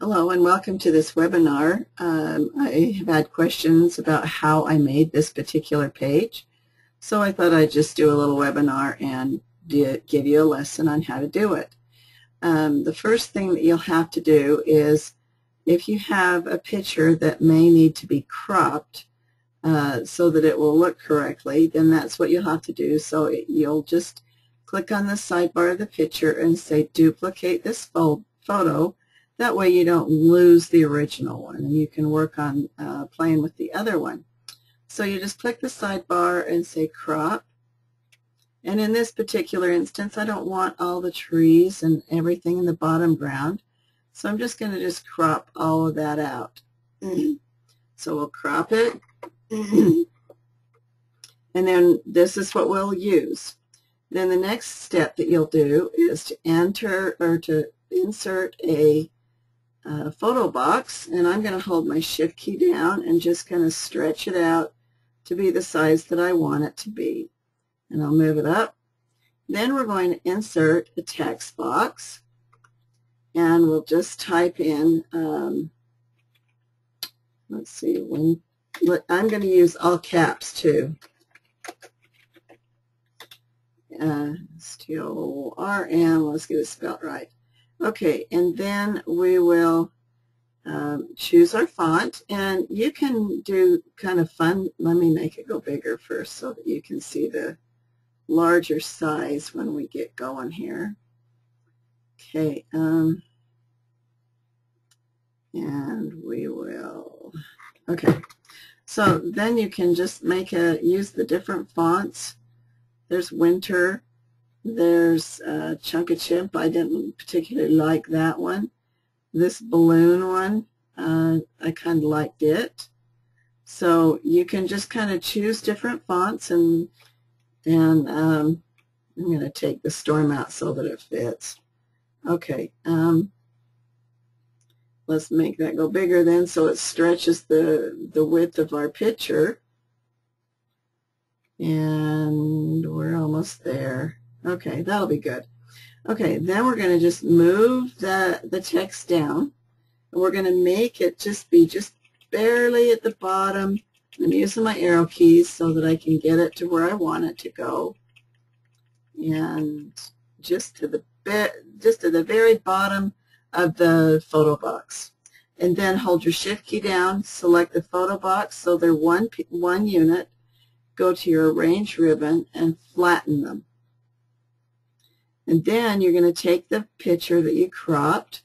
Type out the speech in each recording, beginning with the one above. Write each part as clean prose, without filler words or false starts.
Hello and welcome to this webinar. I have had questions about how I made this particular page, so I thought I'd just do a little webinar and give you a lesson on how to do it. The first thing that you'll have to do is, if you have a picture that may need to be cropped so that it will look correctly, then that's what you'll have to do. So you'll just click on the sidebar of the picture and say duplicate this photo. That way you don't lose the original one, and you can work on playing with the other one. So you just click the sidebar and say crop. And in this particular instance, I don't want all the trees and everything in the bottom ground. So I'm just going to just crop all of that out. So we'll crop it. And then this is what we'll use. Then the next step that you'll do is to enter or to insert a photo box, and I'm going to hold my shift key down and just kind of stretch it out to be the size that I want it to be. And I'll move it up. Then we're going to insert a text box, and we'll just type in, let's see, I'm going to use all caps too. S-T-O-R-M, let's get it spelled right. Okay, and then we will choose our font, and you can do kind of fun. Let me make it go bigger first so that you can see the larger size when we get going here. Okay, and we will, okay, so then you can just use the different fonts. There's Winter. There's Chunk-A-Chimp. I didn't particularly like that one. This balloon one, I kind of liked it. So you can just kind of choose different fonts, and I'm going to take the storm out so that it fits. Okay, let's make that go bigger then so it stretches the width of our picture. And we're almost there. Okay, that'll be good. Okay, then we're going to just move the text down, and we're going to make it just be just barely at the bottom. I'm using my arrow keys so that I can get it to where I want it to go, and just to the very bottom of the photo box. And then hold your shift key down, select the photo box so they're one unit. Go to your arrange ribbon and flatten them. And then you're going to take the picture that you cropped,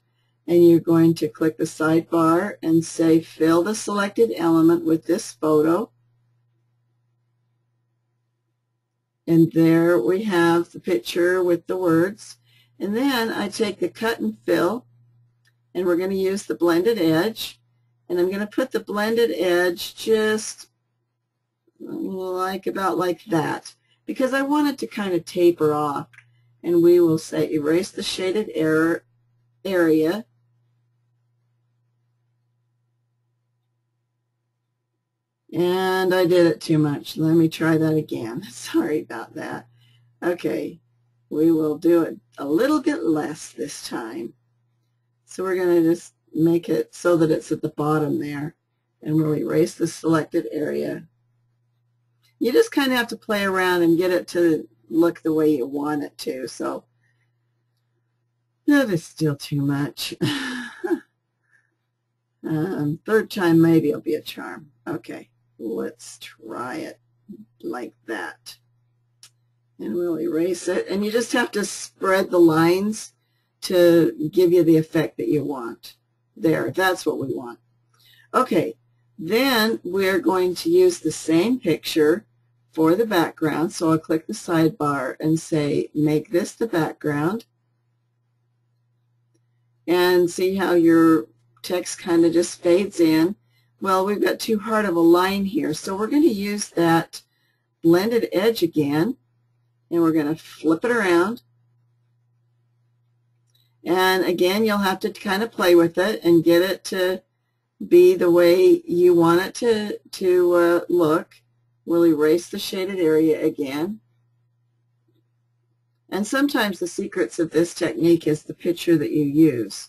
and you're going to click the sidebar and say fill the selected element with this photo. And there we have the picture with the words. And then I take the cut and fill, and we're going to use the blended edge. And I'm going to put the blended edge just about like that, because I want it to kind of taper off. And we will say erase the shaded area. And I did it too much. Let me try that again. Sorry about that. Okay, we will do it a little bit less this time. So we're going to just make it so that it's at the bottom there, and we'll erase the selected area. You just kind of have to play around and get it to look the way you want it to. So that is still too much. Third time maybe it'll be a charm. Okay, let's try it like that. And we'll erase it. And you just have to spread the lines to give you the effect that you want. There, that's what we want. Okay, then we're going to use the same picture for the background. So I'll click the sidebar and say make this the background. And see how your text kind of just fades in. Well, we've got too hard of a line here, so we're going to use that blended edge again, and we're going to flip it around. And again, you'll have to kind of play with it and get it to be the way you want it to look. We'll erase the shaded area again. And sometimes the secrets of this technique is the picture that you use.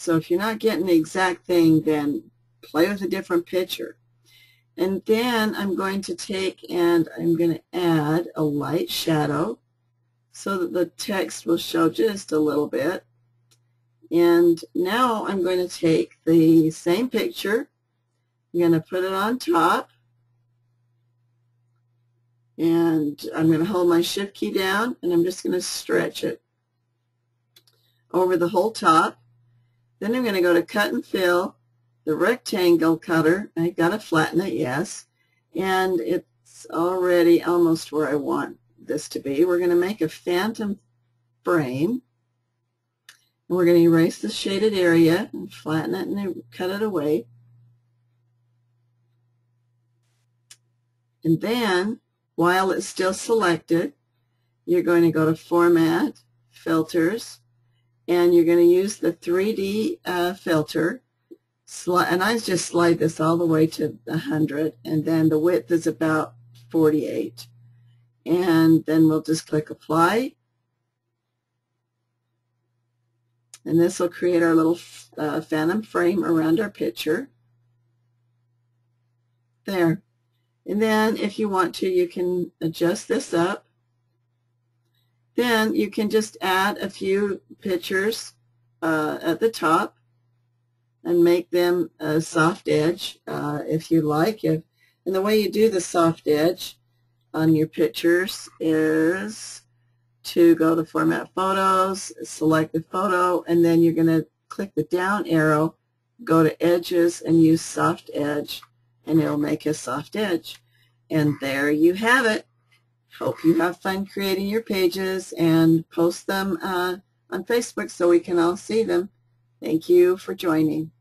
So if you're not getting the exact thing, then play with a different picture. And then I'm going to take and I'm going to add a light shadow so that the text will show just a little bit. And now I'm going to take the same picture, I'm going to put it on top, and I'm going to hold my Shift key down, and I'm just going to stretch it over the whole top. Then I'm going to go to Cut and Fill, the rectangle cutter. I got to flatten it, yes, and it's already almost where I want this to be. We're going to make a phantom frame, and we're going to erase the shaded area and flatten it and cut it away. And then, while it's still selected, you're going to go to Format, Filters, and you're going to use the 3D filter. And I just slide this all the way to 100, and then the width is about 48. And then we'll just click Apply. And this will create our little phantom frame around our picture. There. And then if you want to, you can adjust this up. Then you can just add a few pictures at the top and make them a soft edge if you like. And the way you do the soft edge on your pictures is to go to Format Photos, select the photo, and then you're going to click the down arrow, go to Edges, and use Soft Edge, and it'll make a soft edge. And there you have it. Hope you have fun creating your pages, and post them on Facebook so we can all see them. Thank you for joining.